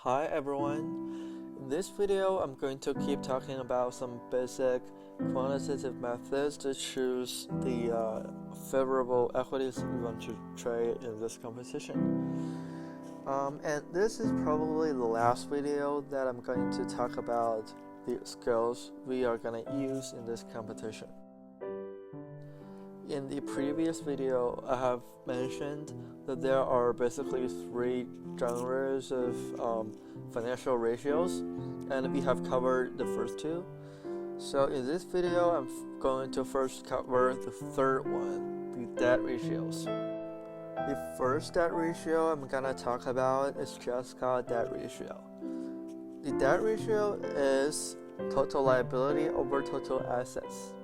Hi everyone, in this video I'm going to keep talking about some basic quantitative methods to choose the favorable equities we want to trade in this competition. And this is probably the last video that I'm going to talk about the skills we are going to use in this competition. In the previous video, I have mentioned that there are basically three genres of financial ratios, and we have covered the first two. So in this video, I'm going to first cover the third one, the debt ratios. The first debt ratio I'm gonna talk about is just called debt ratio. The debt ratio is total liability over total assets.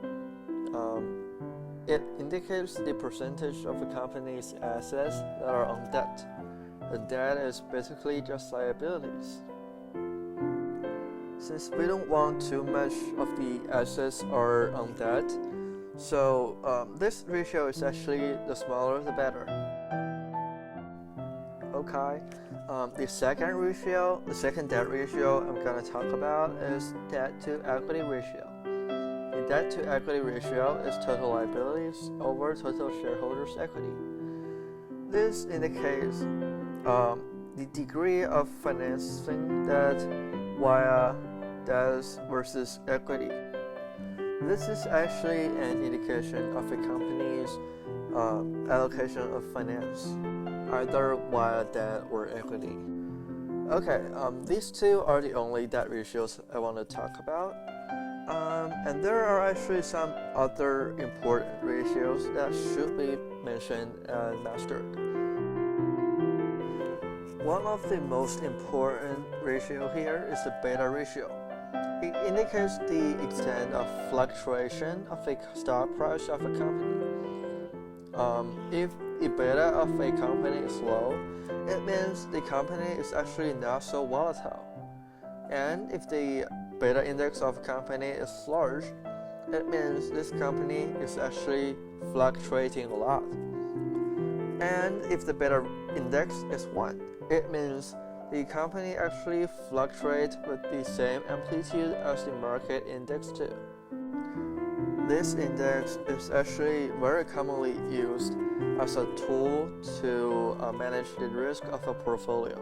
It indicates the percentage of a company's assets that are on debt. The debt is basically just liabilities. Since we don't want too much of the assets are on debt, so this ratio is actually the smaller the better. Okay, the second debt ratio I'm gonna talk about is debt to equity ratio. The debt to equity ratio is total liabilities over total shareholders' equity. This indicates the degree of financing debt via debts versus equity. This is actually an indication of a company's allocation of finance, either via debt or equity. Okay, these two are the only debt ratios I want to talk about. And there are actually some other important ratios that should be mentioned and mastered. One of the most important ratio here is the beta ratio. It indicates the extent of fluctuation of a stock price of a company. If the beta of a company is low, it means the company is actually not so volatile. And if the beta index of a company is large, it means this company is actually fluctuating a lot. And if the beta index is 1, it means the company actually fluctuates with the same amplitude as the market index too. This index is actually very commonly used as a tool to manage the risk of a portfolio.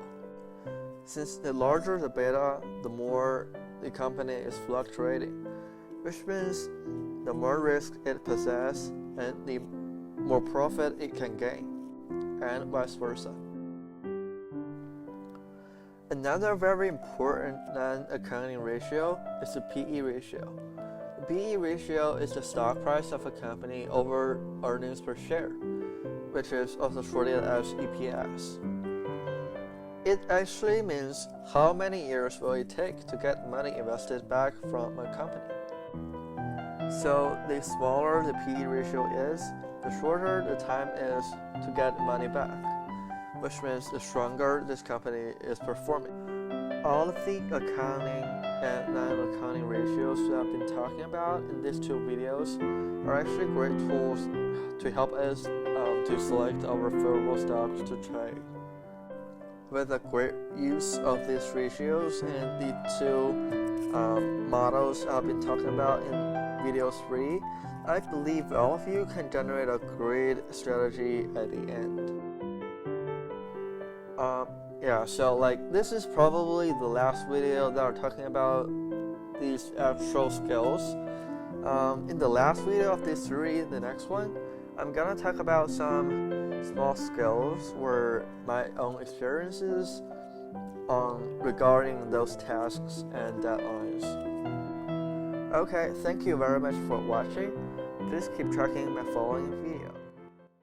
Since the larger the beta, the more the company is fluctuating, which means the more risk it possesses and the more profit it can gain, and vice versa. Another very important non-accounting ratio is the PE ratio. The PE ratio is the stock price of a company over earnings per share, which is also shorted as EPS. It actually means how many years will it take to get money invested back from a company. So the smaller the PE ratio is, the shorter the time is to get money back, which means the stronger this company is performing. All of the accounting and non-accounting ratios that I've been talking about in these two videos are actually great tools to help us to select our favorable stocks to trade. With a great use of these ratios and the two models I've been talking about in video 3, I believe all of you can generate a great strategy at the end. So this is probably the last video that I'm talking about these actual skills. In the last video of these 3, the next one, I'm gonna talk about some small skills or my own experiences regarding those tasks and deadlines. Okay, thank you very much for watching. Please keep tracking my following videos.